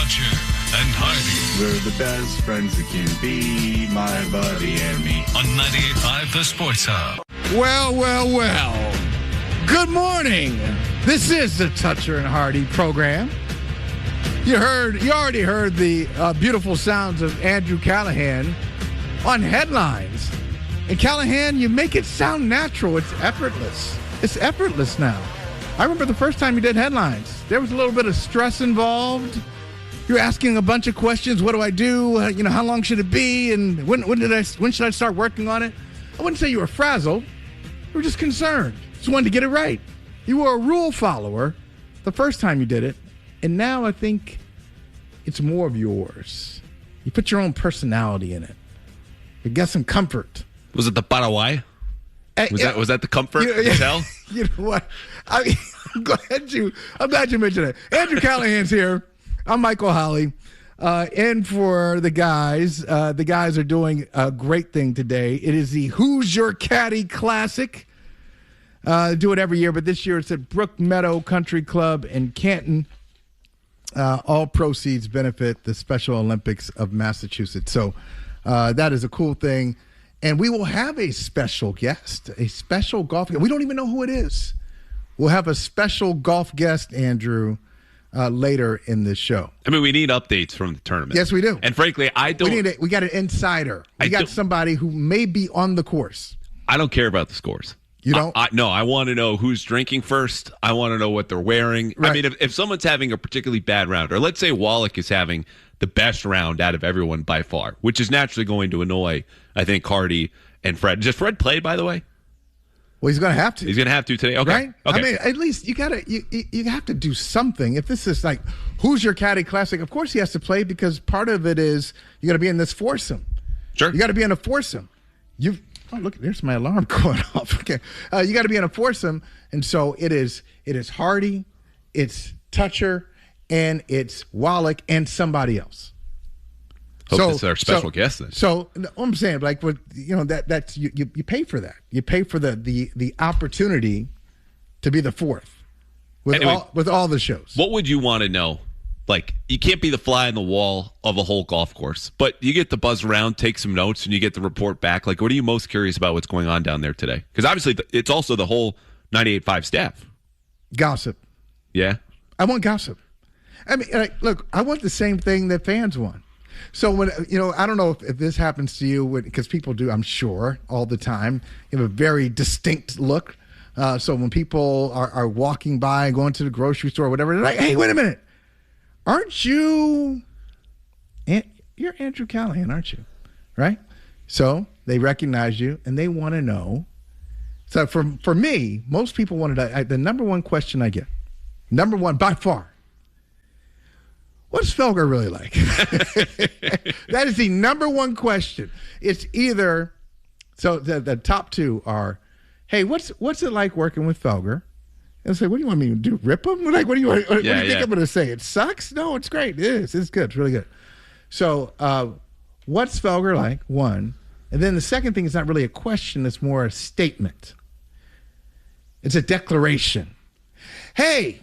Toucher and Hardy. We're the best friends that can be, my buddy and me. On 98.5 The Sports Hub. Well. Good morning. This is the Toucher and Hardy program. You already heard the beautiful sounds of Andrew Callahan on headlines. And Callahan, you make it sound natural. It's effortless. It's effortless now. I remember the first time you did headlines. There was a little bit of stress involved. You're asking a bunch of questions. What do I do? How long should it be? And when should I start working on it? I wouldn't say you were frazzled. You were just concerned. Just wanted to get it right. You were a rule follower the first time you did it. And now I think it's more of yours. You put your own personality in it. You got some comfort. Was it the Paraguay? Was that the comfort hotel? You know what? I'm glad you mentioned it. Andrew Callahan's here. I'm Michael Holley. And for the guys are doing a great thing today. It is the Who's Your Caddy Classic. Do it every year, but this year it's at Brook Meadow Country Club in Canton. All proceeds benefit the Special Olympics of Massachusetts. So that is a cool thing. And we will have a special guest, a special golf guest. We don't even know who it is. We'll have a special golf guest, Andrew, later in this show. I mean, we need updates from the tournament. Yes, we do. And frankly, we got an insider. We got somebody who may be on the course. I don't care about the scores. You don't? No, I want to know who's drinking first. I want to know what they're wearing. Right. I mean, if someone's having a particularly bad round, or let's say Wallach is having the best round out of everyone by far, which is naturally going to annoy, I think, Hardy and Fred. Does Fred play, by the way? Well, he's going to have to. He's going to have to today? Okay. Right? Okay. I mean, at least you have to do something. If this is like, Who's Your Caddy Classic? Of course he has to play because part of it is you got to be in this foursome. Sure. You got to be in a foursome. Oh, look, there's my alarm going off. Okay. You got to be in a foursome. And so it is Hardy, it's Toucher, and it's Wallach and somebody else. Hope this is our special guest then. So I'm saying, like, that's you pay for that. You pay for the opportunity to be the fourth with all the shows. What would you want to know? Like, you can't be the fly on the wall of a whole golf course, but you get to buzz around, take some notes, and you get the report back. Like, what are you most curious about what's going on down there today? Because obviously it's also the whole 98.5 staff. Gossip. Yeah? I want gossip. I mean, look, I want the same thing that fans want. So when I don't know if this happens to you, because people do, I'm sure, all the time. You have a very distinct look. So when people are walking by and going to the grocery store or whatever, they're like, "Hey, wait a minute, aren't you? You're Andrew Callahan, aren't you? Right?" So they recognize you and they want to know. So for me, most people wanted the number one question I get, number one by far. What's Felger really like? That is the number one question. It's either, so the top two are, hey, what's it like working with Felger? And I say, what do you want me to do? Rip him? Like, what do you think I'm going to say? It sucks? No, it's great. It is. It's good. It's really good. So what's Felger like? One. And then the second thing is not really a question. It's more a statement. It's a declaration. Hey,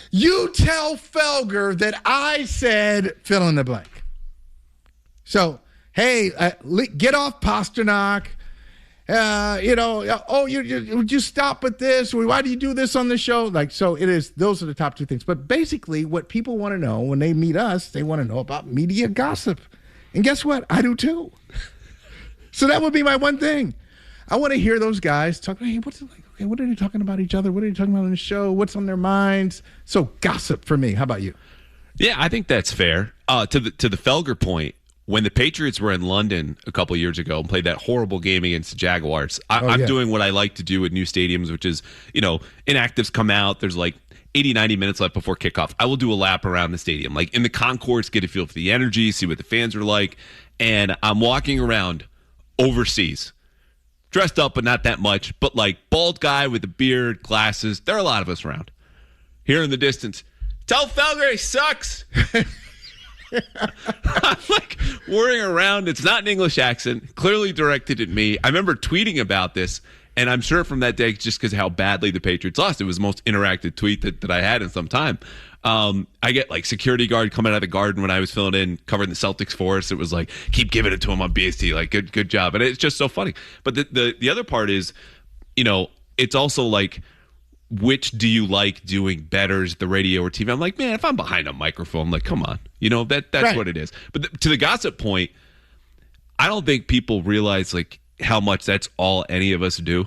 you tell Felger that I said fill in the blank. So, hey, get off Pasternak. Would you stop with this? Why do you do this on the show? Like, so it is, those are the top two things. But basically what people want to know when they meet us, they want to know about media gossip. And guess what? I do too. So that would be my one thing. I want to hear those guys talk, hey, what's it like? Okay, what are they talking about each other? What are they talking about on the show? What's on their minds? So gossip for me. How about you? Yeah, I think that's fair. To the Felger point, when the Patriots were in London a couple of years ago and played that horrible game against the Jaguars, I'm doing what I like to do at new stadiums, which is, inactives come out. There's like 80, 90 minutes left before kickoff. I will do a lap around the stadium, like in the concourse, get a feel for the energy, see what the fans are like. And I'm walking around overseas, dressed up, but not that much, but like bald guy with a beard, glasses. There are a lot of us around. Here in the distance, tell Felger he sucks. I'm like whirring around. It's not an English accent, clearly directed at me. I remember tweeting about this, and I'm sure from that day, just because of how badly the Patriots lost, it was the most interactive tweet that I had in some time. I get like security guard coming out of the garden when I was filling in, covering the Celtics for us. It was like, keep giving it to him on BST. Like, good job. And it's just so funny. But the other part is, it's also like, which do you like doing better, is the radio or TV? I'm like, man, if I'm behind a microphone, I'm like, come on. That's right. What it is. But to the gossip point, I don't think people realize like how much that's all any of us do.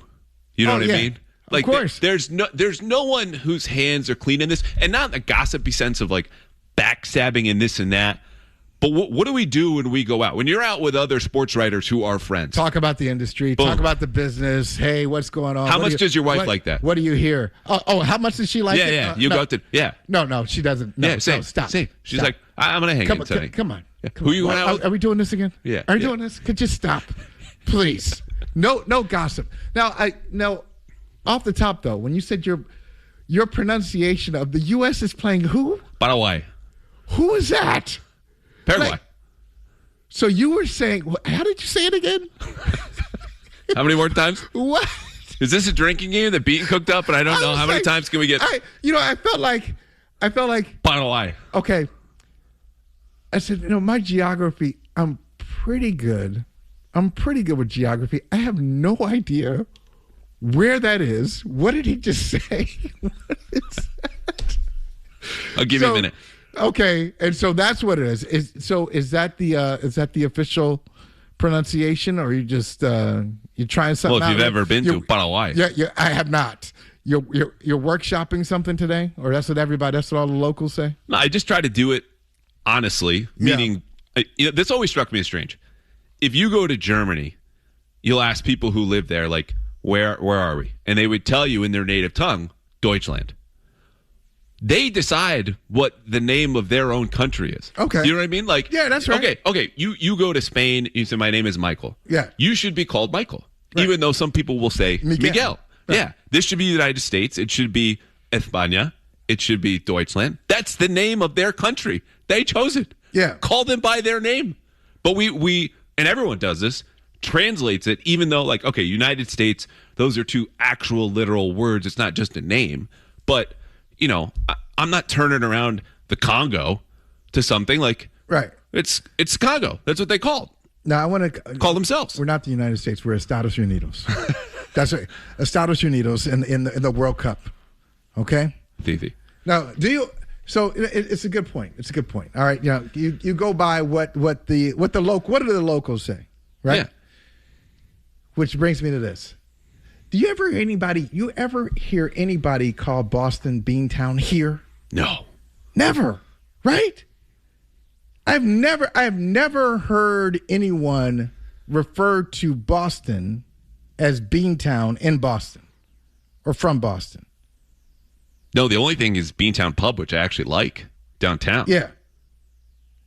You know what I mean? Like, of course. There's no one whose hands are clean in this, and not in a gossipy sense of like backstabbing and this and that. But what do we do when we go out? When you're out with other sports writers who are friends? Talk about the industry. Boom. Talk about the business. Hey, what's going on? How much does your wife like that? What do you hear? Oh, how much does she like it? Yeah. You go out to, No, she doesn't. No, same. No, stop. Same. She's stop. like, I'm going to hang in today. Come on. Yeah. Who are you going out with? Are we doing this again? Yeah. Are we doing this? Could you stop? Please. No gossip. Now, off the top, though, when you said your pronunciation of the U.S. is playing who? Paraguay. Who is that? Paraguay. So you were saying, how did you say it again? How many more times? What? Is this a drinking game that Beaton cooked up? And I don't know. How many times can we get? I felt like. Paraguay. Okay. I said, my geography, I'm pretty good. I'm pretty good with geography. I have no idea where that is. What did he just say? What is that? I'll give you a minute. Okay, and so that's what it is. Is that the official pronunciation, or are you just you're trying something? Well, if out? you've ever been to Paraguay, yeah, I have not. You're workshopping something today, or that's what all the locals say. No, I just try to do it honestly. Meaning, this always struck me as strange. If you go to Germany, you'll ask people who live there, like, where are we? And they would tell you in their native tongue, Deutschland. They decide what the name of their own country is. Okay. You know what I mean? Like, yeah, that's right. Okay. You go to Spain, you say, my name is Michael. Yeah. You should be called Michael. Right. Even though some people will say Miguel. Right. Yeah. This should be the United States. It should be España. It should be Deutschland. That's the name of their country. They chose it. Yeah. Call them by their name. But we and everyone does this, translates it, even though, like, okay, United States, those are two actual literal words. It's not just a name. But, I'm not turning around the Congo to something like, right. It's Congo. That's what they call. Now, I want to call themselves. We're not the United States. We're Estados Unidos. That's right. Estados Unidos in the World Cup. Okay. Now, do you? So it's a good point. It's a good point. All right. You go by what do the locals say, right? Yeah. Which brings me to this. Do you ever hear anybody call Boston Beantown here? No. Never. Right? I've never heard anyone refer to Boston as Beantown in Boston or from Boston. No, the only thing is Beantown Pub, which I actually like downtown. Yeah.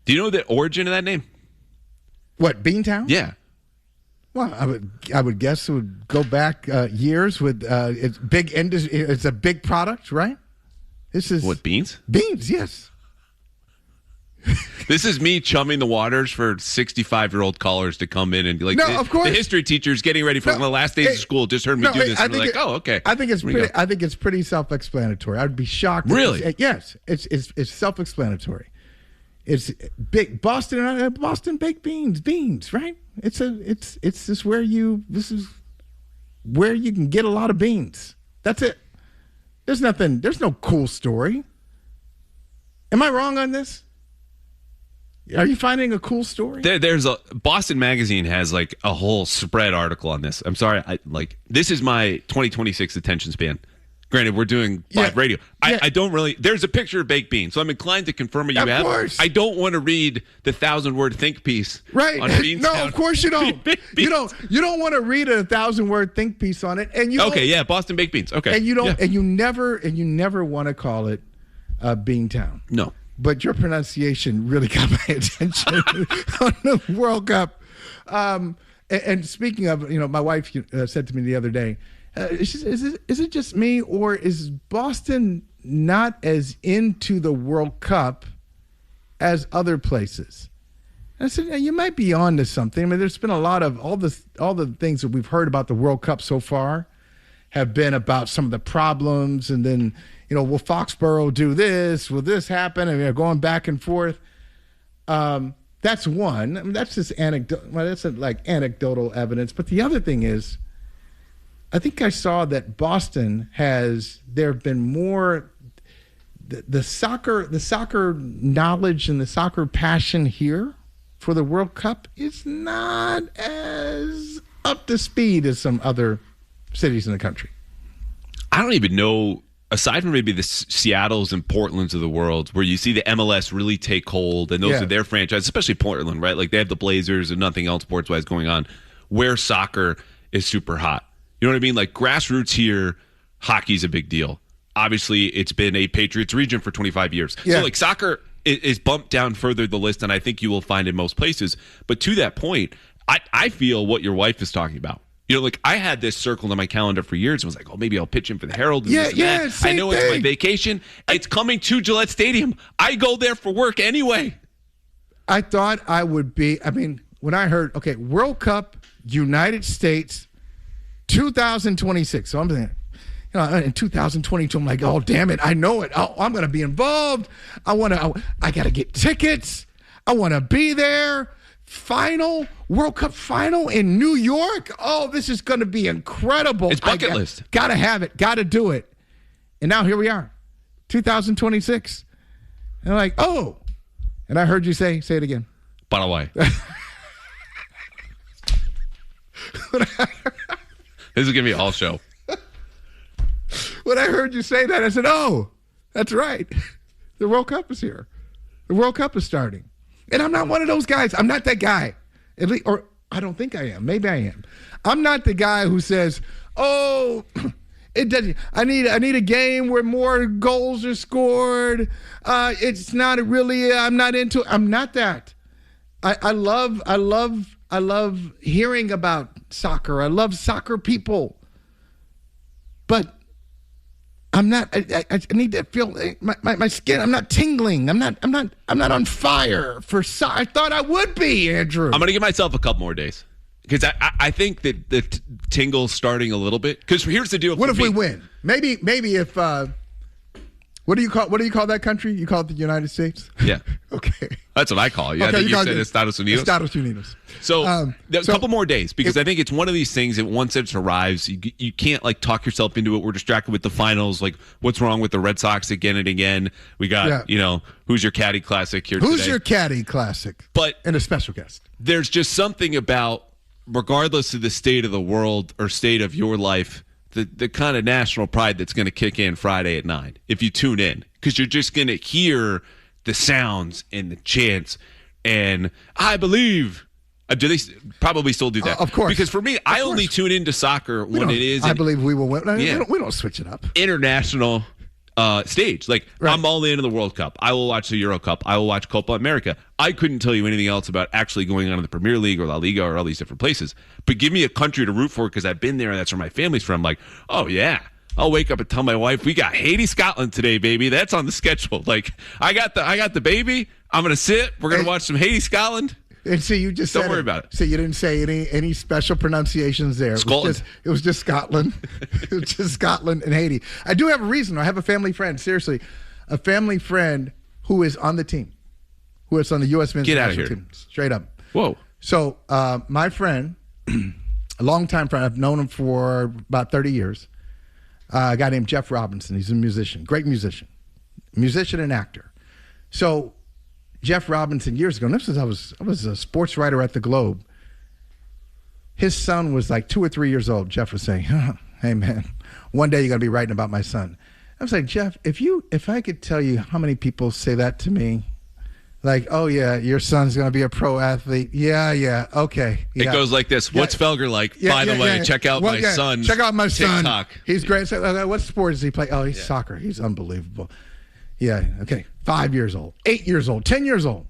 Do you know the origin of that name? What, Beantown? Yeah. Well, I would guess it would go back years with it's big industry. It's a big product, right? This is what, beans? Beans, yes. This is me chumming the waters for 65-year-old callers to come in and of course. The history teacher's getting ready for one of the last days of school just heard me do this. And like, okay. I think it's pretty self-explanatory. I'd be shocked. Really? Yes, it's self-explanatory. It's big Boston baked beans, right? This is where you can get a lot of beans. That's it. There's no cool story. Am I wrong on this? Are you finding a cool story? There's a Boston Magazine has like a whole spread article on this. I'm sorry, this is my 2026 attention span. Granted, we're doing live radio. I don't really. There's a picture of baked beans, so I'm inclined to confirm what you have. Of course. I don't want to read the 1,000-word think piece. Right? On Beanstown. No, of course you don't. You don't want to read a 1,000-word think piece on it, and you. Okay, yeah, Boston baked beans. Okay, and you don't, and you never want to call it Beantown. No, but your pronunciation really got my attention on the World Cup. And speaking of, my wife said to me the other day. Is it just me, or is Boston not as into the World Cup as other places? And I said, you might be on to something. I mean, there's been a lot of all the things that we've heard about the World Cup so far have been about some of the problems, and then, will Foxborough do this? Will this happen? And they're going back and forth. That's one. I mean, that's just anecdotal evidence. But the other thing is, I think I saw that Boston there have been more, the soccer knowledge and the soccer passion here for the World Cup is not as up to speed as some other cities in the country. I don't even know, aside from maybe the Seattles and Portlands of the world, where you see the MLS really take hold, and those are their franchises, especially Portland, right? Like, they have the Blazers and nothing else sports-wise going on, where soccer is super hot. You know what I mean? Like, grassroots here, hockey's a big deal. Obviously, it's been a Patriots region for 25 years. Yeah. So, like, soccer is bumped down further the list than I think you will find in most places. But to that point, I feel what your wife is talking about. Like, I had this circled on my calendar for years. I was like, oh, maybe I'll pitch in for the Herald. And I know it's my vacation. It's coming to Gillette Stadium. I go there for work anyway. I thought I would be, when I heard, okay, World Cup, United States, 2026. So I'm thinking, in 2022, I'm like, oh, damn it, I know it. Oh, I'm going to be involved. I got to get tickets. I want to be there. World Cup final in New York. Oh, this is going to be incredible. It's bucket list. Got to have it. Got to do it. And now here we are, 2026. And I'm like, oh. And I heard you say it again. Paraguay. This is going to be a all show. When I heard you say that, I said, oh, that's right. The World Cup is here. The World Cup is starting. And I'm not one of those guys. I'm not that guy. At least, or I don't think I am. Maybe I am. I'm not the guy who says, oh, it doesn't. I need a game where more goals are scored. It's not really, I'm not into it. I'm not that. I love hearing about soccer. I love soccer people. But I'm not. I need to feel my skin. I'm not tingling. I'm not on fire for soccer. I thought I would be, Andrew. I'm gonna give myself a couple more days because I think that the tingle's starting a little bit. Because here's the deal. What if we win? Maybe if. What do you call that country? You call it the United States? Yeah. Okay. That's what I call it. Yeah, okay, I think you said Estados Unidos. Estados Unidos. So, a couple more days, because I think it's one of these things that once it arrives, you can't like talk yourself into it. We're distracted with the finals. Like, what's wrong with the Red Sox again and again? We got, who's your Caddy Classic here today? Who's your Caddy Classic? And a special guest. There's just something about, regardless of the state of the world or state of your life, the kind of national pride that's going to kick in Friday at 9 if you tune in, because you're just going to hear the sounds and the chants. And I believe, do they probably still do that? Of course. Because for me, I only tune into soccer when it is. I believe we will win. We don't switch it up. International stage. Like, right. I'm all into the World Cup. I will watch the Euro Cup. I will watch Copa America. I couldn't tell you anything else about actually going on in the Premier League or La Liga or all these different places. But give me a country to root for because I've been there and that's where my family's from. Like, oh, yeah. I'll wake up and tell my wife, we got Haiti, Scotland today, baby. That's on the schedule. Like, I got the baby. I'm going to sit. We're going to watch some Haiti, Scotland. And see, you just don't worry about it. So you didn't say any special pronunciations there. Scotland. It was just Scotland. It was just Scotland and Haiti. I do have a reason. I have a family friend. Seriously, a family friend who is on the team, who is on the U.S. men's national team. Straight up. Whoa. So my friend, a longtime friend, I've known him for about 30 years. A guy named Jeff Robinson. He's a musician, great musician and actor. So Jeff Robinson, years ago, and I was a sports writer at the Globe. His son was like 2 or 3 years old. Jeff was saying, hey man, one day you're gonna be writing about my son. I was like, Jeff, if I could tell you how many people say that to me, like, oh yeah, your son's gonna be a pro athlete. Yeah, okay. Yeah. It goes like this. What's Felger like? By the way, check out my son. Check out my son. TikTok. He's great. So, what sport does he play? Oh, he's soccer. He's unbelievable. Yeah, okay. 5 years old, 8 years old, 10 years old.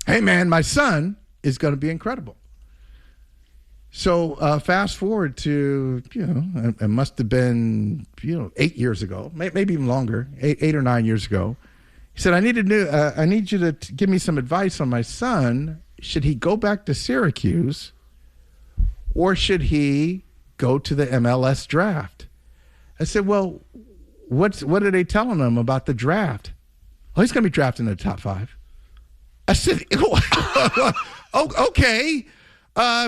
Hey, man, my son is going to be incredible. So fast forward to, it must have been, 8 years ago, maybe even longer, 8 or 9 years ago. He said, I need you to give me some advice on my son. Should he go back to Syracuse or should he go to the MLS draft? I said, well, what are they telling him about the draft? Oh, he's going to be drafted in the top 5. I said, oh, okay.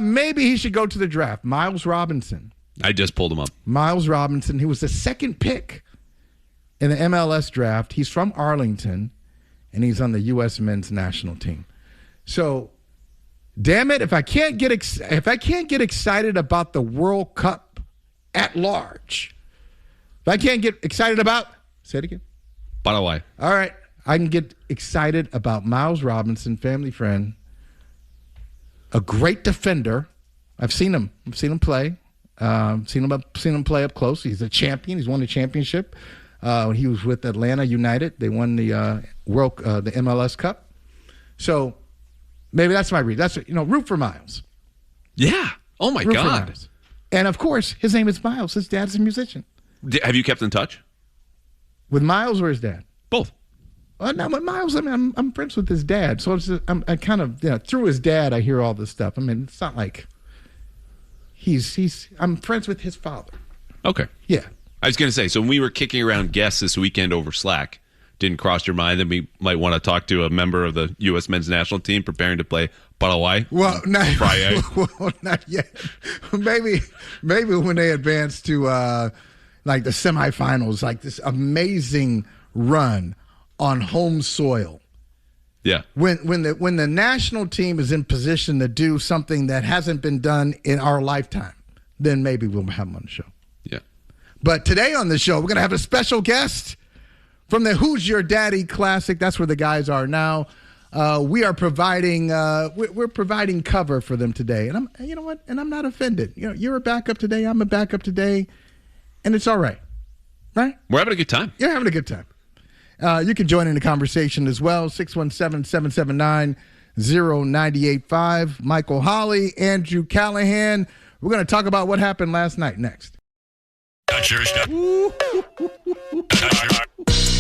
Maybe he should go to the draft. Miles Robinson. I just pulled him up. Miles Robinson. He was the second pick in the MLS draft. He's from Arlington, and he's on the U.S. men's national team. So, damn it, if I can't get excited about the World Cup at large, if I can't get excited about, say it again. Paraguay. All right, I can get excited about Miles Robinson, family friend, a great defender. I've seen him play. Seen him play up close. He's a champion. He's won the championship. When he was with Atlanta United, they won the the MLS Cup. So maybe that's my read. That's root for Miles. Yeah. Oh my God. And of course, his name is Miles. His dad's a musician. Have you kept in touch with Miles or his dad? Both. Now with Miles, I mean, I'm friends with his dad, so I kind of through his dad I hear all this stuff. I mean, it's not like I'm friends with his father. Okay. Yeah. I was going to say, so when we were kicking around guests this weekend over Slack, didn't cross your mind that we might want to talk to a member of the U.S. men's national team preparing to play Paraguay? Well, not yet. Maybe when they advance to like the semifinals, like this amazing run on home soil. Yeah. When the national team is in position to do something that hasn't been done in our lifetime, then maybe we'll have them on the show. Yeah. But today on the show, we're going to have a special guest from the Who's Your Daddy Classic. That's where the guys are now. We are providing we're providing cover for them today, and I'm not offended. You're a backup today. I'm a backup today, and it's all right, right? We're having a good time. You're having a good time. You can join in the conversation as well. 617-779-0985. Michael Holley, Andrew Callahan. We're going to talk about what happened last night next. Touch your stuff.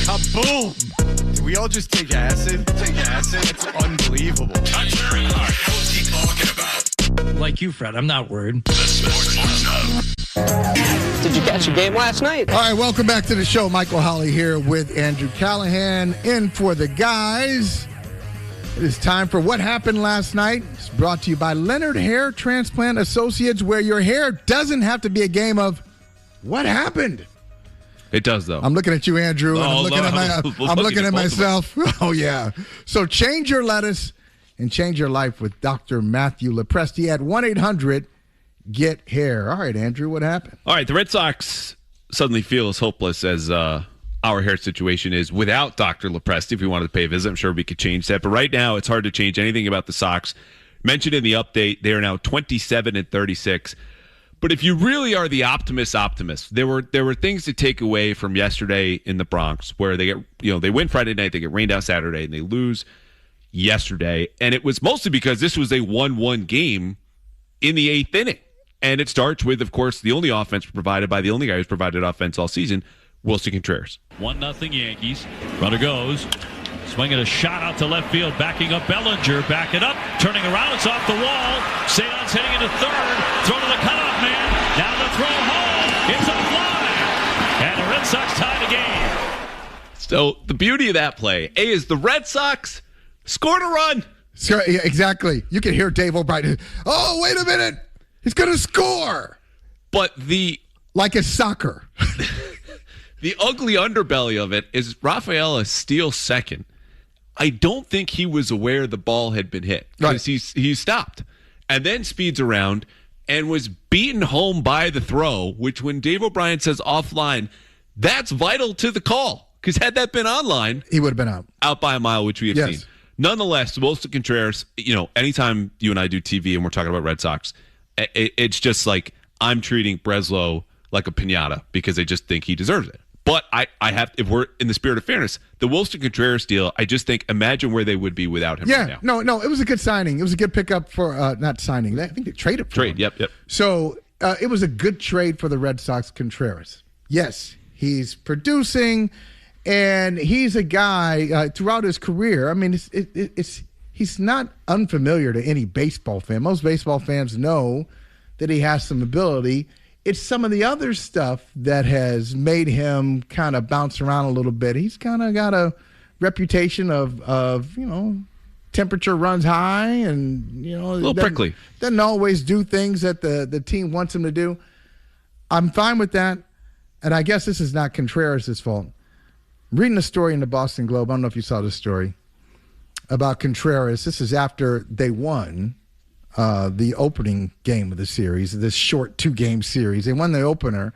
Kaboom! Did we all just take acid? Take acid? It's unbelievable. Touch your heart. What's he talking about? Like you, Fred. I'm not worried. The Sports Hub. Did you catch the game last night? All right, welcome back to the show. Michael Holley here with Andrew Callahan in for the guys. It is time for What Happened Last Night. It's brought to you by Leonard Hair Transplant Associates, where your hair doesn't have to be a game of what happened. It does, though. I'm looking at you, Andrew, and I'm looking at myself. Oh, yeah. So change your lettuce and change your life with Dr. Matthew Lepresti at 1-800-GET-HAIR. All right, Andrew, what happened? All right, the Red Sox suddenly feel as hopeless as our hair situation is without Dr. Lepresti. If we wanted to pay a visit, I'm sure we could change that. But right now, it's hard to change anything about the Sox. Mentioned in the update, they are now 27-36. But if you really are the optimist, there were things to take away from yesterday in the Bronx, where they they win Friday night, they get rained out Saturday, and they lose yesterday. And it was mostly because this was a 1-1 game in the 8th inning. And it starts with, of course, the only offense provided by the only guy who's provided offense all season, Wilson Contreras. 1-0 Yankees. Runner goes. Swinging a shot out to left field. Backing up Bellinger. Backing up. Turning around. It's off the wall. Seance hitting into third. Throw to the cutoff man. Now the throw home. It's a fly. And the Red Sox tie the game. So the beauty of that play, is the Red Sox scored a run. Sure, yeah, exactly. You can hear Dave O'Brien. Oh, wait a minute. He's going to score. But like it's soccer. The ugly underbelly of it is Rafaela steals second. I don't think he was aware the ball had been hit because he stopped and then speeds around and was beaten home by the throw, which when Dave O'Brien says offline, that's vital to the call because had that been online, he would have been out by a mile, which we have seen. Nonetheless, Wilson Contreras, anytime you and I do TV and we're talking about Red Sox, it's just like I'm treating Breslow like a piñata because I just think he deserves it. But I have, if we're in the spirit of fairness, the Wilson Contreras deal, I just think, imagine where they would be without him right now. No, it was a good signing. It was a good pickup for, not signing. I think they traded for him. Yep. So it was a good trade for the Red Sox, Contreras. Yes, he's producing, and he's a guy throughout his career. I mean, he's not unfamiliar to any baseball fan. Most baseball fans know that he has some ability. It's some of the other stuff that has made him kind of bounce around a little bit. He's kind of got a reputation of temperature runs high and, a little prickly. Doesn't always do things that the team wants him to do. I'm fine with that. And I guess this is not Contreras' fault. Reading a story in the Boston Globe, I don't know if you saw this story, about Contreras. This is after they won the opening game of the series, this short 2-game series. They won the opener,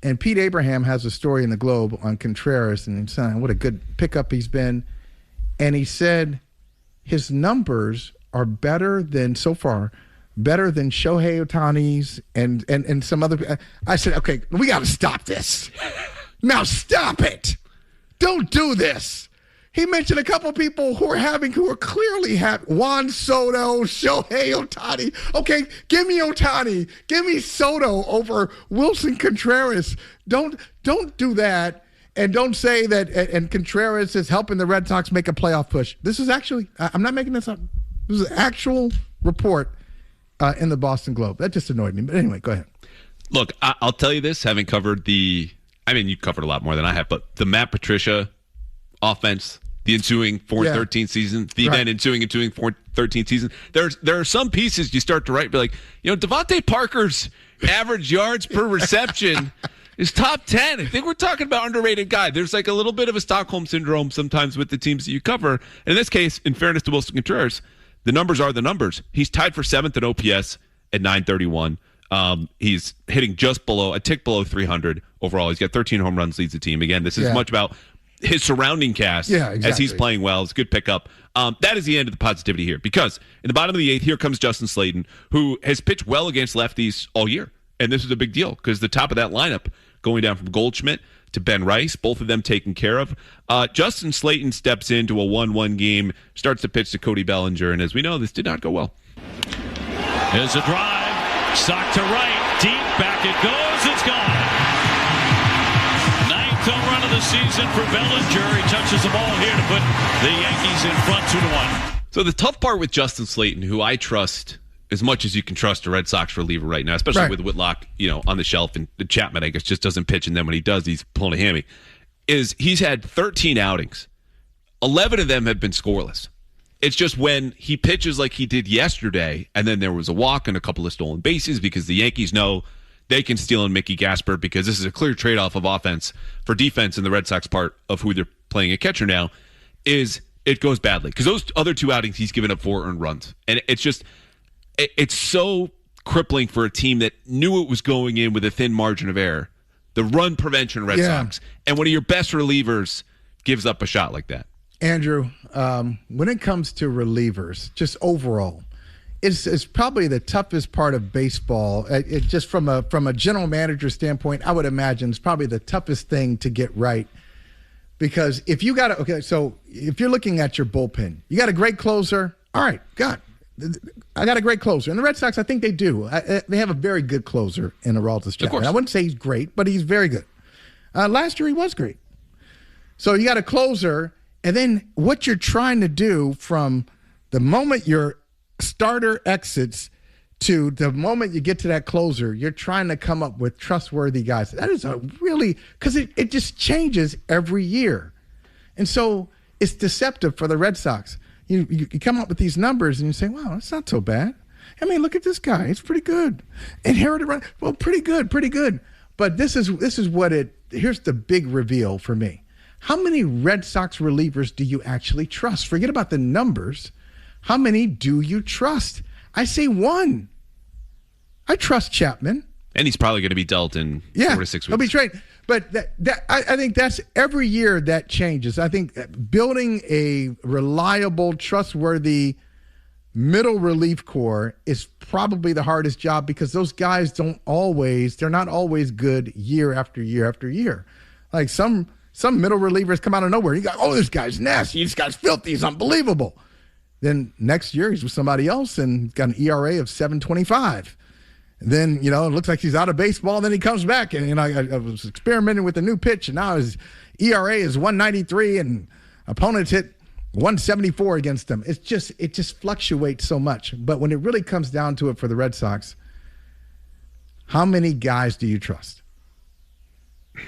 and Pete Abraham has a story in the Globe on Contreras, and he's saying what a good pickup he's been. And he said his numbers are better than Shohei Ohtani's and some other. I said, okay, we got to stop this. Now stop it. Don't do this. He mentioned a couple people who are clearly happy. Juan Soto, Shohei Ohtani. Okay, give me Ohtani. Give me Soto over Wilson Contreras. Don't do that, and don't say that. And Contreras is helping the Red Sox make a playoff push. This is actually, I'm not making this up. This is an actual report in the Boston Globe. That just annoyed me. But anyway, go ahead. Look, I'll tell you this, having covered you covered a lot more than I have, but the Matt Patricia offense, the ensuing 4-13 season, the then ensuing 4-13 season. There are some pieces you start to write, be like, Devontae Parker's average yards per reception is top 10. I think we're talking about underrated guy. There's like a little bit of a Stockholm syndrome sometimes with the teams that you cover. And in this case, in fairness to Wilson Contreras, the numbers are the numbers. He's tied for 7th in OPS at 931. He's hitting just a tick below 300 overall. He's got 13 home runs, leads the team. Again, this is much about his surrounding cast as he's playing well. It's a good pickup. That is the end of the positivity here, because in the bottom of the 8th, here comes Justin Slayton, who has pitched well against lefties all year. And this is a big deal because the top of that lineup going down from Goldschmidt to Ben Rice, both of them taken care of. Justin Slayton steps into a 1-1 game, starts to pitch to Cody Bellinger, and as we know, this did not go well. There's a drive, sock to right, deep, back it goes, it's gone. Home run of the season for Bellinger. He touches the ball here to put the Yankees in front 2-1. So the tough part with Justin Slayton, who I trust as much as you can trust a Red Sox reliever right now, especially with Whitlock, on the shelf, and the Chapman, I guess, just doesn't pitch, and then when he does, he's pulling a hammy, is he's had 13 outings. 11 of them have been scoreless. It's just when he pitches like he did yesterday, and then there was a walk and a couple of stolen bases because the Yankees know they can steal in Mickey Gasper, because this is a clear trade-off of offense for defense in the Red Sox part of who they're playing a catcher now, is it goes badly. Because those other 2 outings, he's given up 4 earned runs. And it's so crippling for a team that knew it was going in with a thin margin of error. The run prevention Red Sox. And one of your best relievers gives up a shot like that. Andrew, when it comes to relievers, just overall, it's probably the toughest part of baseball. It just from a general manager standpoint, I would imagine it's probably the toughest thing to get right. Because if you so if you're looking at your bullpen, you got a great closer. All right, I got a great closer. And the Red Sox, I think they do. They have a very good closer in Aroldis Chapman. I wouldn't say he's great, but he's very good. Last year he was great. So you got a closer, and then what you're trying to do from the moment your starter exits to the moment you get to that closer, you're trying to come up with trustworthy guys. That is because it just changes every year. And so it's deceptive for the Red Sox. You come up with these numbers and you say, wow, that's not so bad. I mean, look at this guy. He's pretty good. Inherited run. Well, pretty good. But here's the big reveal for me. How many Red Sox relievers do you actually trust? Forget about the numbers. How many do you trust? I say 1. I trust Chapman. And he's probably going to be dealt in 4 to 6 weeks. He'll be traded. But I think that's every year that changes. I think building a reliable, trustworthy middle relief corps is probably the hardest job, because those guys they're not always good year after year after year. Like some middle relievers come out of nowhere. You go, this guy's nasty. This guy's filthy. He's unbelievable. Then next year he's with somebody else and he's got an ERA of 7.25. Then, it looks like he's out of baseball. Then he comes back, and I was experimenting with a new pitch, and now his ERA is 193, and opponents hit 174 against him. It just fluctuates so much. But when it really comes down to it for the Red Sox, how many guys do you trust?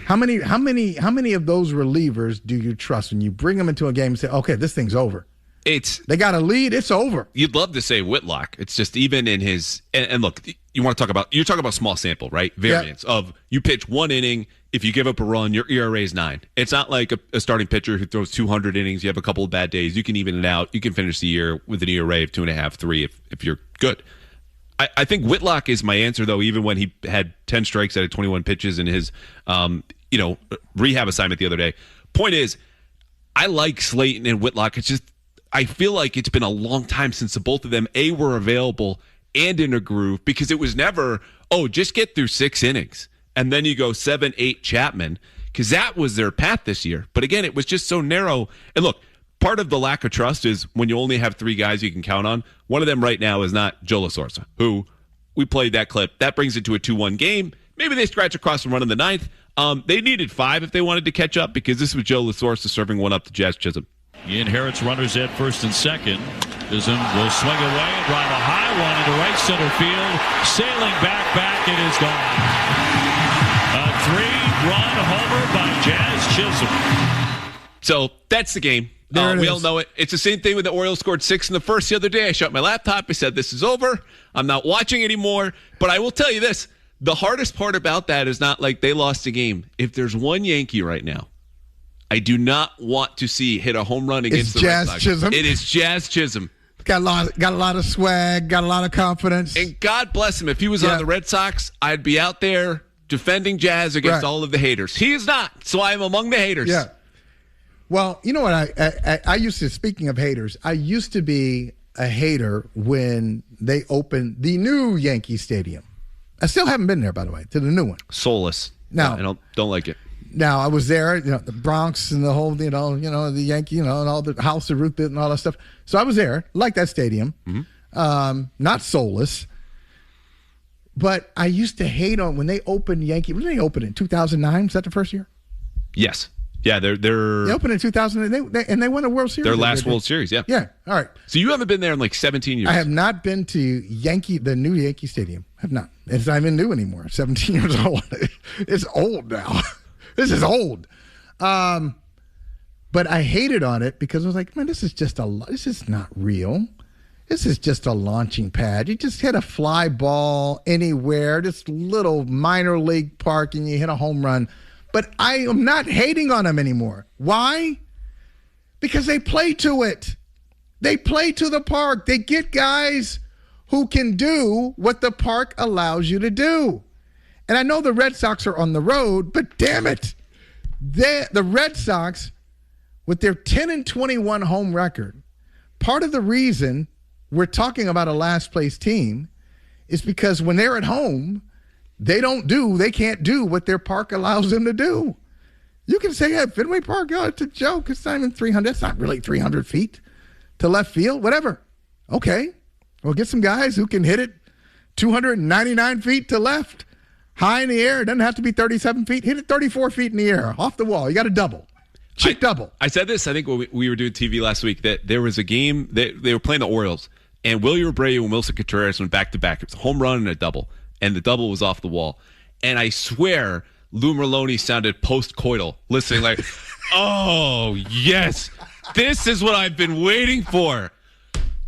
How many of those relievers do you trust when you bring them into a game and say, okay, this thing's over? They got a lead, it's over. You'd love to say Whitlock. It's just even in his and look, you're talking about small sample, right? Variance of you pitch 1 inning, if you give up a run, your ERA is 9. It's not like a starting pitcher who throws 200 innings, you have a couple of bad days, you can even it out, you can finish the year with an ERA of 2.5, 3 if you're good. I think Whitlock is my answer, though, even when he had 10 strikes out of 21 pitches in his rehab assignment the other day. Point is, I like Slayton and Whitlock. It's just I feel like it's been a long time since the both of them, were available and in a groove, because it was never, just get through 6 innings. And then you go 7, 8 Chapman, because that was their path this year. But again, it was just so narrow. And look, part of the lack of trust is when you only have 3 guys you can count on. One of them right now is not Joe LaSorsa, who we played that clip. That brings it to a 2-1 game. Maybe they scratch across and run in the 9th. They needed 5 if they wanted to catch up, because this was Joe LaSorsa serving one up to Jazz Chisholm. He inherits runners at first and second. Chisholm will swing away and drive a high one into right center field. Sailing back, it is gone. A 3-run homer by Jazz Chisholm. So that's the game. We all know it. It's the same thing when the Orioles scored 6 in the first the other day. I shut my laptop. I said, this is over. I'm not watching anymore. But I will tell you this. The hardest part about that is not like they lost a game. If there's one Yankee right now I do not want to see hit a home run against the Red Sox. Chisholm. It is Jazz Chisholm. Got a lot of swag, got a lot of confidence. And God bless him. If he was on the Red Sox, I'd be out there defending Jazz against all of the haters. He is not, so I am among the haters. Yeah. Well, you know what? I used to, speaking of haters, I used to be a hater when they opened the new Yankee Stadium. I still haven't been there, by the way, to the new one. Soulless. No. I don't like it. Now, I was there, the Bronx and the whole, the Yankee, and all the house of Ruth Bit and all that stuff. So I was there, like that stadium, not soulless. But I used to hate on when they opened Yankee. When did they open in 2009? Was that the first year? Yes. Yeah, they opened in 2000 and they won a World Series. Their last World Series, yeah. Yeah, all right. So you haven't been there in like 17 years. I have not been to the new Yankee Stadium. I have not. It's not even new anymore. 17 years old. It's old now. This is old. But I hated on it because I was like, man, this is not real. This is just a launching pad. You just hit a fly ball anywhere, this little minor league park, and you hit a home run. But I am not hating on them anymore. Why? Because they play to it. They play to the park. They get guys who can do what the park allows you to do. And I know the Red Sox are on the road, but damn it, the Red Sox, with their 10-21 home record, part of the reason we're talking about a last-place team is because when they're at home, they can't do what their park allows them to do. You can say, hey, Fenway Park, it's a joke. It's not even 300. It's not really 300 feet to left field, whatever. Okay, well, get some guys who can hit it 299 feet to left. High in the air. It doesn't have to be 37 feet. Hit it 34 feet in the air. Off the wall. You got a double. Cheap double. I said this, I think, when we were doing TV last week, that there was a game that they were playing the Orioles, and Wilyer Abreu and Wilson Contreras went back-to-back. It was a home run and a double, and the double was off the wall. And I swear Lou Merlone sounded post-coital, listening like, oh, yes, this is what I've been waiting for.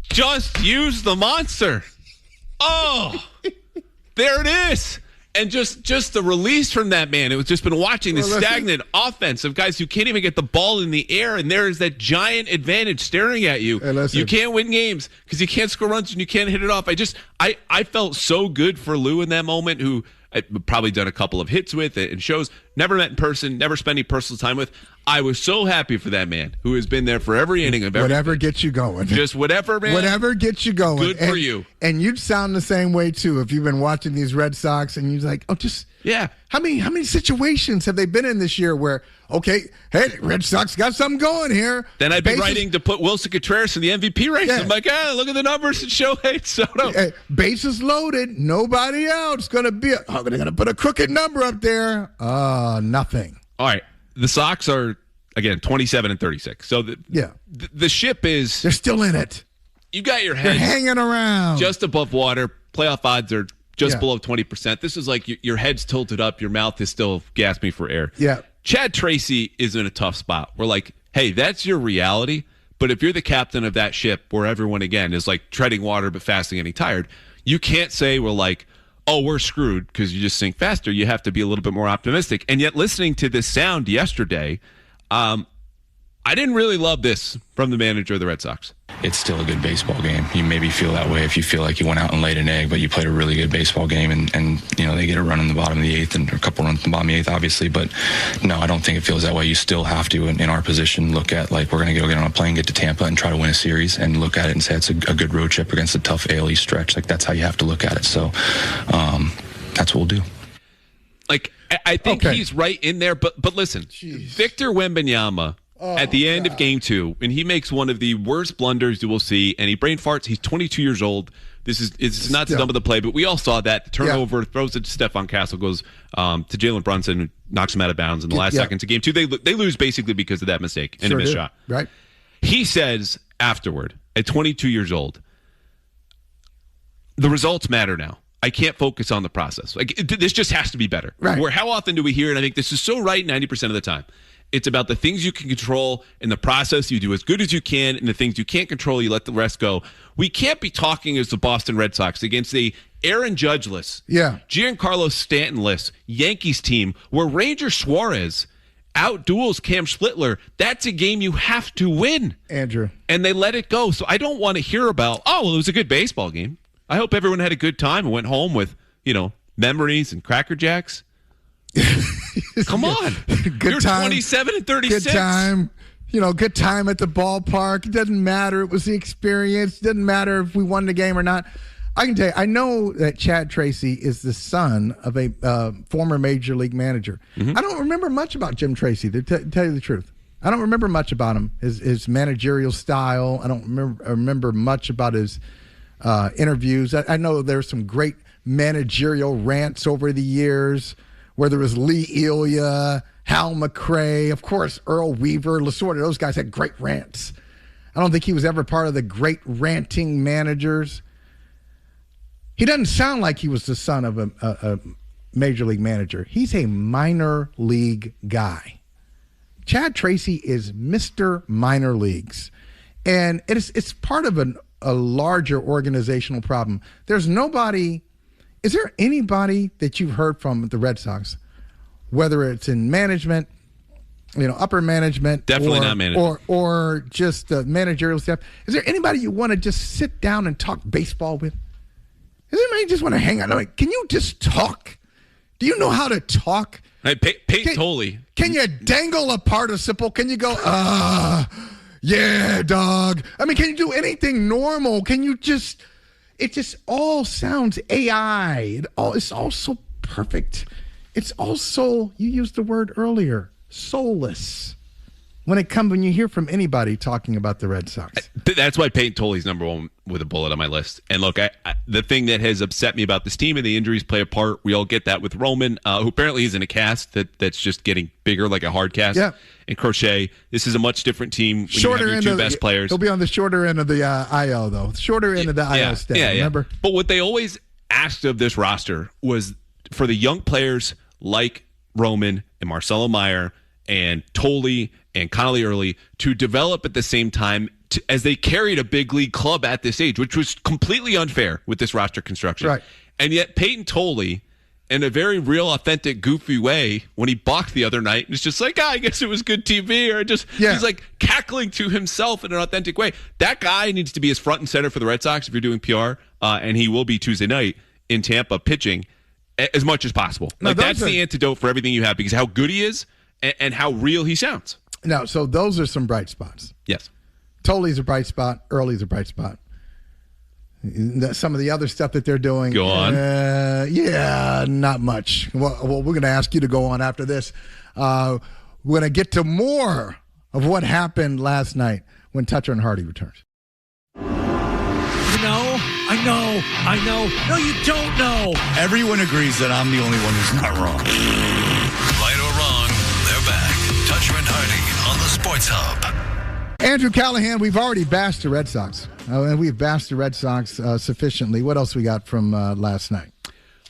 Just use the monster. Oh, there it is. And just the release from that man. It was just been watching this stagnant offense of guys who can't even get the ball in the air, and there is that giant advantage staring at you. You can't win games because you can't score runs and you can't hit it off. I felt so good for Lou in that moment, who I've probably done a couple of hits with and shows, never met in person, never spent any personal time with. I was so happy for that man who has been there for every inning of everything. Whatever gets you going. Just whatever, man. Whatever gets you going. Good for you. And you'd sound the same way, too, if you've been watching these Red Sox and you're like, yeah. How many situations have they been in this year where, okay, hey, Red Sox got something going here. Then I'd be writing to put Wilson Contreras in the MVP race. Yeah. I'm like, look at the numbers and Shohei Soto. Hey, bases loaded, nobody out. It's going to be, they're going to put a crooked number up there. Nothing. All right. The Sox are, again, 27-36. So the ship they're still in it. You got your head. They're hanging around. Just above water. Playoff odds are just below 20%. This is like your head's tilted up, your mouth is still gasping for air. Yeah. Chad Tracy is in a tough spot. We're like, hey, that's your reality. But if you're the captain of that ship where everyone, again, is like treading water but fast and getting tired, you can't say we're like, oh, we're screwed because you just sink faster. You have to be a little bit more optimistic. And yet listening to this sound yesterday, I didn't really love this from the manager of the Red Sox. It's still a good baseball game. You maybe feel that way if you feel like you went out and laid an egg, but you played a really good baseball game, and they get a run in the bottom of the eighth and a couple runs in the bottom of the eighth, obviously. But no, I don't think it feels that way. You still have to, in our position, look at, like, we're going to go get on a plane, get to Tampa, and try to win a series, and look at it and say it's a good road trip against a tough AL East stretch. Like, that's how you have to look at it. So that's what we'll do. Like, I think he's right in there, but listen, Victor Wembanyama, at the end of game 2, and he makes one of the worst blunders you will see, and he brain farts. He's 22 years old. It's not the dumb of the play, but we all saw that. The turnover, throws it to Stephon Castle, goes to Jalen Brunson, who knocks him out of bounds in the last seconds of game 2. They lose basically because of that mistake and a missed shot. Right. He says afterward, at 22 years old, the results matter now. I can't focus on the process. Like, this just has to be better. Right. Where how often do we hear it? I think this is so right 90% of the time. It's about the things you can control in the process. You do as good as you can, and the things you can't control, you let the rest go. We can't be talking as the Boston Red Sox against a Aaron Judge-less, Giancarlo Stanton-less Yankees team where Ranger Suarez out-duels Cam Schlittler. That's a game you have to win, Andrew. And they let it go. So I don't want to hear about, it was a good baseball game. I hope everyone had a good time and went home with, memories and Cracker Jacks. Come on. You're time. 27 and 36. Good time. Good time at the ballpark. It doesn't matter. It was the experience. It doesn't matter if we won the game or not. I can tell you, I know that Chad Tracy is the son of a former major league manager. Mm-hmm. I don't remember much about Jim Tracy, to tell you the truth. I don't remember much about him, his managerial style. I don't remember much about his interviews. I know there's some great managerial rants over the years, whether it was Lee Elia, Hal McRae, of course, Earl Weaver, Lasorda. Those guys had great rants. I don't think he was ever part of the great ranting managers. He doesn't sound like he was the son of a major league manager. He's a minor league guy. Chad Tracy is Mr. Minor Leagues. And it's part of a larger organizational problem. Is there anybody that you've heard from the Red Sox, whether it's in management, upper management, definitely not management, or just managerial staff? Is there anybody you want to just sit down and talk baseball with? Does anybody just want to hang out? Like, can you just talk? Do you know how to talk? Hey, Peyton Tolley. Can you dangle a participle? Can you go, yeah, dog? I mean, can you do anything normal? Can you just... It just all sounds AI. It's all so perfect. It's also, you used the word earlier, soulless. When you hear from anybody talking about the Red Sox. That's why Peyton Tolley's number one with a bullet on my list. And look, the thing that has upset me about this team, and the injuries play a part, we all get that with Roman, who apparently is in a cast that's just getting bigger, like a hard cast. Yeah. And Crochet, this is a much different team when shorter you have your two best players. He'll be on the shorter end of the IO, though. Shorter end of the IO staff, remember? But what they always asked of this roster was for the young players like Roman and Marcelo Meyer and Tolley and Connolly Early to develop at the same time as they carried a big league club at this age, which was completely unfair with this roster construction. Right. And yet Peyton Tolley, in a very real, authentic, goofy way, when he balked the other night, it's just like, I guess it was good TV, or he's like cackling to himself in an authentic way. That guy needs to be as front and center for the Red Sox if you're doing PR, and he will be Tuesday night in Tampa pitching as much as possible. That's the antidote for everything you have, because how good he is and how real he sounds. No, so those are some bright spots. Yes. Tolley's a bright spot. Early's a bright spot. Some of the other stuff that they're doing. Go on. Yeah, not much. Well, we're going to ask you to go on after this. We're going to get to more of what happened last night when Toucher and Hardy returns. I know. No, you don't know. Everyone agrees that I'm the only one who's not wrong. Right or wrong, they're back. Toucher and Hardy on the Sports Hub. Andrew Callahan, we've already bashed the Red Sox. And we've bashed the Red Sox sufficiently. What else we got from last night?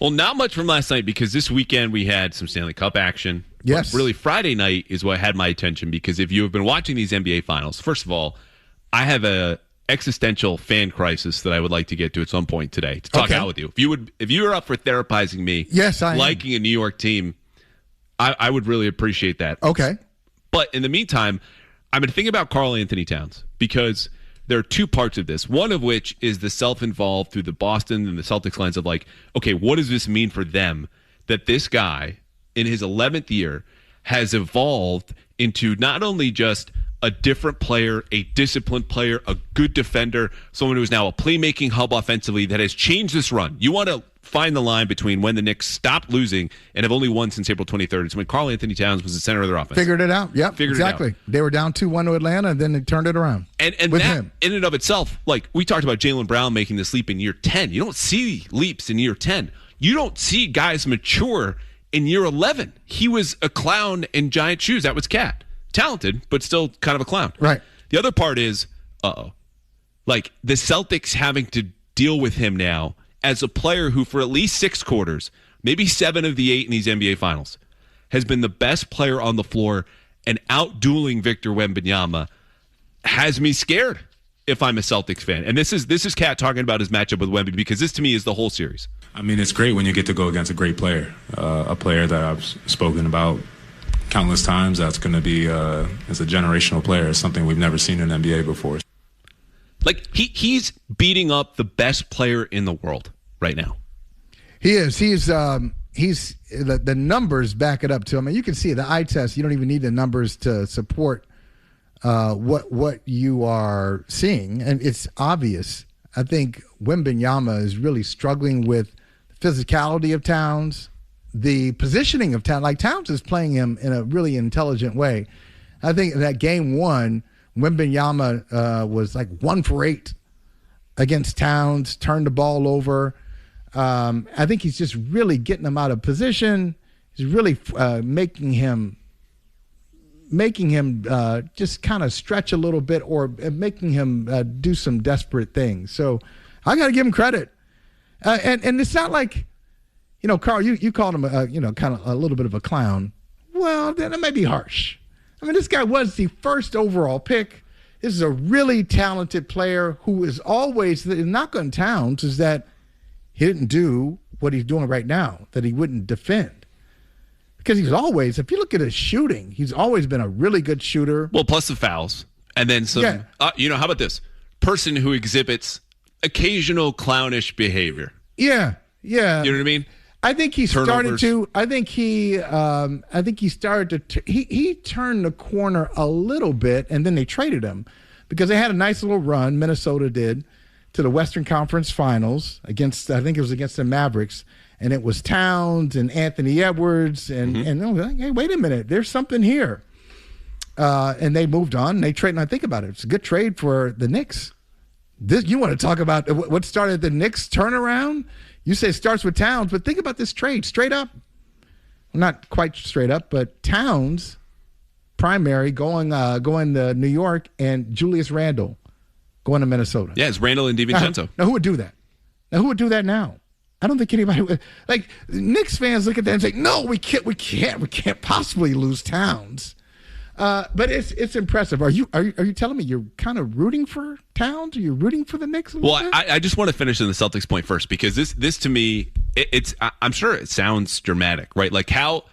Well, not much from last night because this weekend we had some Stanley Cup action. Yes. But really, Friday night is what had my attention because if you have been watching these NBA Finals, first of all, I have a existential fan crisis that I would like to get to at some point today to talk out with you. If you were up for therapizing me, yes, I liking a New York team, I would really appreciate that. Okay. But in the meantime, I've been thinking about Karl Anthony Towns because there are two parts of this. One of which is the self-involved through the Boston and the Celtics lens of like, okay, what does this mean for them that this guy in his 11th year has evolved into not only just a different player, a disciplined player, a good defender, someone who is now a playmaking hub offensively that has changed this run. You want to find the line between when the Knicks stopped losing and have only won since April 23rd. It's when Karl Anthony Towns was the center of their offense. Figured it out. Yep, exactly. They were down 2-1 to Atlanta, and then they turned it around. And with that, him. in and of itself, like we talked about Jaylen Brown making this leap in year 10. You don't see leaps in year 10. You don't see guys mature in year 11. He was a clown in giant shoes. That was Cat. Talented, but still kind of a clown. Right. The other part is, like the Celtics having to deal with him now as a player who, for at least 6 quarters, maybe 7 of the 8 in these NBA Finals, has been the best player on the floor and out-dueling Victor Wembanyama has me scared if I'm a Celtics fan. And this is Kat talking about his matchup with Wemby because this, to me, is the whole series. I mean, it's great when you get to go against a great player, a player that I've spoken about countless times. That's going to be as a generational player, something we've never seen in the NBA before. Like, he's beating up the best player in the world right now. He is. He's the numbers back it up to him. And you can see the eye test. You don't even need the numbers to support what you are seeing. And it's obvious. I think Wembanyama is really struggling with the physicality of Towns, the positioning of Towns. Like, Towns is playing him in a really intelligent way. I think that game 1, Wembanyama was like 1 for 8 against Towns, turned the ball over. I think he's just really getting him out of position. He's really making him just kind of stretch a little bit, or making him do some desperate things. So I got to give him credit. And it's not like, Carl, you called him kind of a little bit of a clown. Well, then it may be harsh. I mean, this guy was the first overall pick. This is a really talented player who is always, the knock on Towns is that he didn't do what he's doing right now, that he wouldn't defend. Because he's always, if you look at his shooting, he's always been a really good shooter. Well, plus the fouls. And then some, how about this? Person who exhibits occasional clownish behavior. Yeah. You know what I mean? I think he started to. I think he started to. He turned the corner a little bit, and then they traded him because they had a nice little run. Minnesota did to the Western Conference Finals against. I think it was against the Mavericks, and it was Towns and Anthony Edwards, and they were like, hey, wait a minute, there's something here. And they moved on. And they traded. And I think about it. It's a good trade for the Knicks. You want to talk about what started the Knicks turnaround? You say it starts with Towns, but think about this trade. Straight up, well, not quite straight up, but Towns, primary, going to New York, and Julius Randle going to Minnesota. Yeah, it's Randle and DiVincenzo. Now, who would do that? Now, who would do that now? I don't think anybody would. Like, Knicks fans look at that and say, no, we can't possibly lose Towns. But it's impressive. Are you telling me you're kind of rooting for Towns? Are you rooting for the Knicks? Well, I just want to finish in the Celtics point first because this to me, I'm sure it sounds dramatic, right? Like how,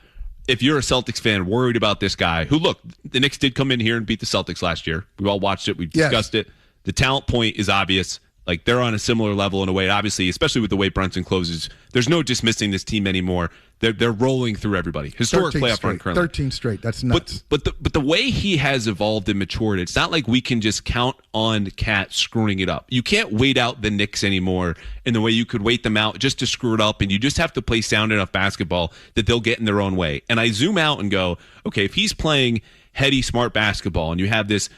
if you're a Celtics fan worried about this guy who, look, the Knicks did come in here and beat the Celtics last year. We all watched it. We discussed it. The talent point is obvious. Like, they're on a similar level in a way. Obviously, especially with the way Brunson closes, there's no dismissing this team anymore. They're rolling through everybody. Historic playoff run currently. 13 straight. That's nuts. But the way he has evolved and matured, it's not like we can just count on Cat screwing it up. You can't wait out the Knicks anymore in the way you could wait them out just to screw it up, and you just have to play sound enough basketball that they'll get in their own way. And I zoom out and go, okay, if he's playing heady, smart basketball, and you have this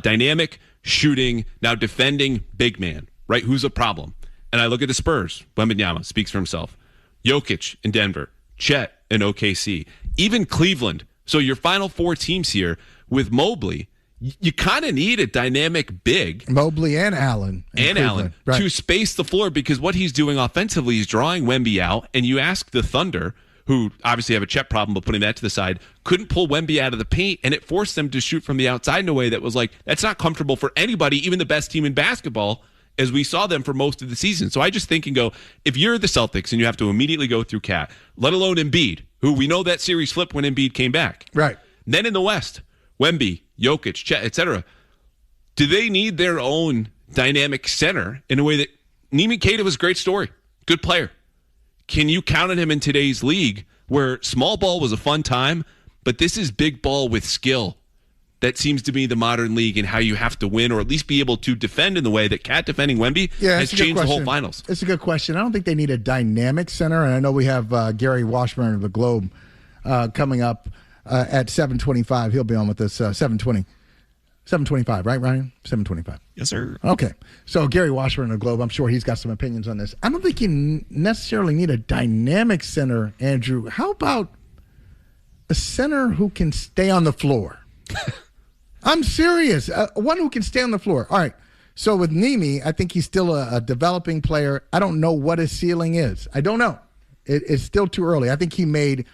dynamic, shooting, now defending big man, right, who's a problem? And I look at the Spurs. Wembanyama speaks for himself. Jokic in Denver. Chet in OKC. Even Cleveland. So your final 4 teams here with Mobley, you kind of need a dynamic big. Mobley and Allen. Right. To space the floor, because what he's doing offensively is drawing Wemby out, and you ask the Thunder, who obviously have a Chet problem, but putting that to the side, couldn't pull Wemby out of the paint, and it forced them to shoot from the outside in a way that was like, that's not comfortable for anybody, even the best team in basketball, as we saw them for most of the season. So I just think and go, if you're the Celtics and you have to immediately go through Cat, let alone Embiid, who we know that series flipped when Embiid came back. Right. Then in the West, Wemby, Jokic, Chet, etc. Do they need their own dynamic center in a way that Neiman Keita was a great story, good player? Can you count on him in today's league where small ball was a fun time, but this is big ball with skill? That seems to be the modern league and how you have to win or at least be able to defend in the way that Cat defending Wemby has changed the whole finals. It's a good question. I don't think they need a dynamic center, and I know we have Gary Washburn of the Globe coming up at 7:25. He'll be on with us 7:20. 7:25, right, Ryan? 7:25. Yes, sir. Okay. So Gary Washburn of the Globe, I'm sure he's got some opinions on this. I don't think you necessarily need a dynamic center, Andrew. How about a center who can stay on the floor? I'm serious. One who can stay on the floor. All right. So with Nemi, I think he's still a developing player. I don't know what his ceiling is. I don't know. It's still too early. I think he made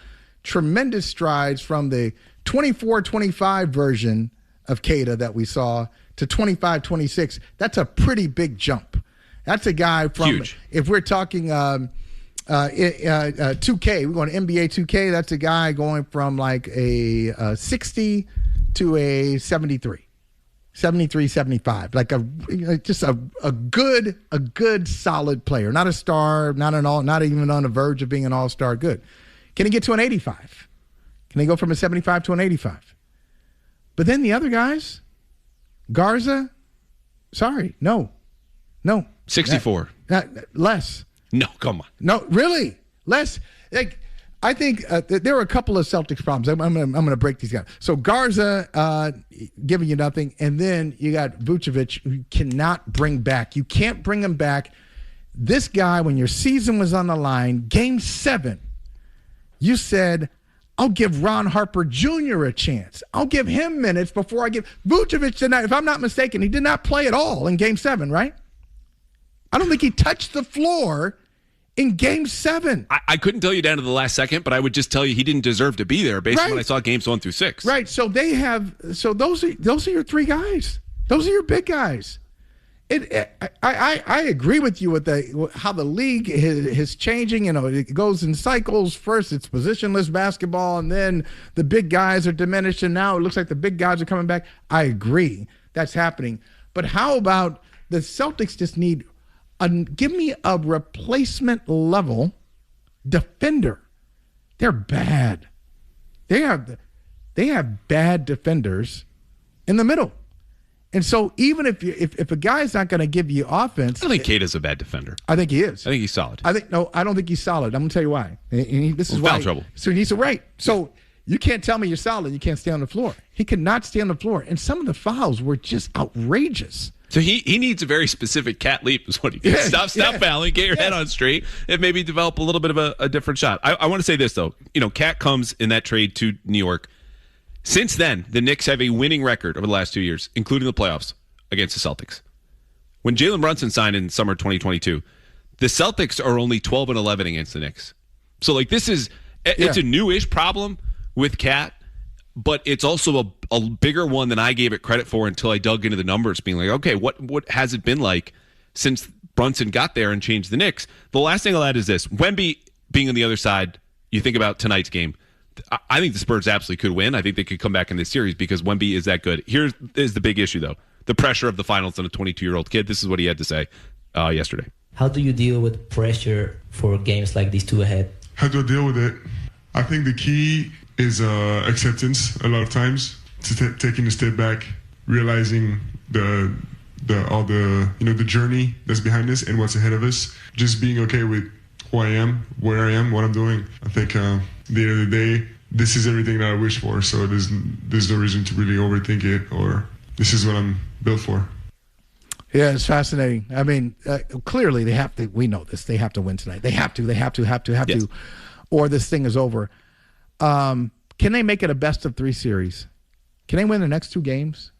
tremendous strides from the 24-25 version of Keita that we saw to 25-26. That's a pretty big jump. That's a guy from, huge. If we're talking 2K, we're going to NBA 2K, that's a guy going from like a 60 to a 73, 75, like just a good solid player, not a star, not even on the verge of being an all-star. Good. Can he get to an 85? Can they go from a 75 to an 85? But then the other guys, Garza, sorry, no. 64. Less. No, come on. No, really, less. Like, I think there are a couple of Celtics problems. I'm going to break these down. So Garza giving you nothing, and then you got Vucevic, who cannot bring back. You can't bring him back. This guy, when your season was on the line, Game 7, you said, I'll give Ron Harper Jr. a chance. I'll give him minutes before I give Vucevic tonight. If I'm not mistaken, he did not play at all in Game 7, right? I don't think he touched the floor in Game 7. I couldn't tell you down to the last second, but I would just tell you he didn't deserve to be there based on what I saw Games 1 through 6. Right. So those are your three guys. Those are your big guys. I agree with you with how the league is changing. You know, it goes in cycles. First, it's positionless basketball, and then the big guys are diminished, and now it looks like the big guys are coming back. I agree. That's happening. But how about the Celtics just need give me a replacement level defender. They're bad. They have bad defenders in the middle. And so even if a guy's not going to give you offense, I don't think Keita's a bad defender. I think he is. I think he's solid. I don't think he's solid. I'm going to tell you why. This is why. Foul trouble. So he's right. So you can't tell me you're solid. You can't stay on the floor. He could not stay on the floor. And some of the fouls were just outrageous. So he needs a very specific cat leap is what he needs. Stop fouling, get your head on straight, and maybe develop a little bit of a different shot. I want to say this, though. You know, Cat comes in that trade to New York. Since then, the Knicks have a winning record over the last 2 years, including the playoffs against the Celtics. When Jalen Brunson signed in summer 2022, the Celtics are only 12-11 against the Knicks. So, like, it's a newish problem with Cat. But it's also a bigger one than I gave it credit for until I dug into the numbers, being like, okay, what has it been like since Brunson got there and changed the Knicks? The last thing I'll add is this. Wemby being on the other side, you think about tonight's game. I think the Spurs absolutely could win. I think they could come back in this series because Wemby is that good. Here is the big issue, though. The pressure of the finals on a 22-year-old kid. This is what he had to say yesterday. How do you deal with pressure for games like these two ahead? How do I deal with it? I think the key is acceptance a lot of times, taking a step back, realizing the journey that's behind us and what's ahead of us. Just being okay with who I am, where I am, what I'm doing. I think at the end of the day, this is everything that I wish for. So there's no reason to really overthink it, or this is what I'm built for. Yeah, it's fascinating. I mean, clearly they have to. We know this. They have to win tonight. They have to. Yes. Or this thing is over. Can they make it a best-of-3 series? Can they win the next 2 games?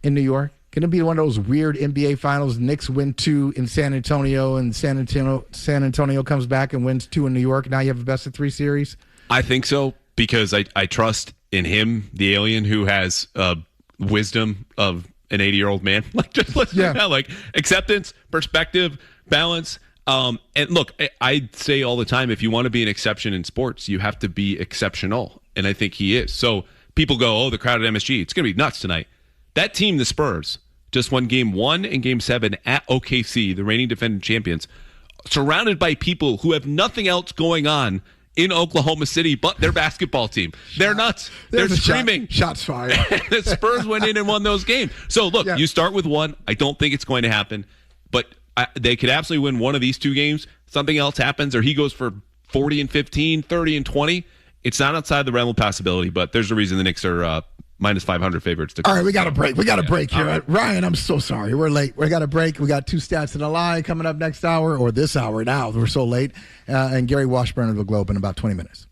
in New York? Can it be one of those weird NBA finals? Knicks win 2 in San Antonio, and San Antonio comes back and wins 2 in New York. Now you have a best-of-3 series? I think so, because I trust in him, the alien, who has wisdom of an 80-year-old man. Like, just listen now, like acceptance, perspective, balance. And look, I say all the time, if you want to be an exception in sports, you have to be exceptional. And I think he is. So people go, oh, the crowd at MSG, it's going to be nuts tonight. That team, the Spurs, just won Game 1 and Game 7 at OKC, the reigning defending champions, surrounded by people who have nothing else going on in Oklahoma City but their basketball team. They're nuts. They're screaming. Shots fired. The Spurs went in and won those games. So, look, you start with 1. I don't think it's going to happen. But they could absolutely win one of these 2 games. Something else happens, or he goes for 40 and 15, 30 and 20. It's not outside the realm of possibility, but there's a reason the Knicks are minus 500 favorites. All right, we got a break. We got a break here. Right. Ryan, I'm so sorry. We're late. We got a break. We got 2 stats in the line coming up next hour, or this hour now. We're so late. And Gary Washburn of the Globe in about 20 minutes.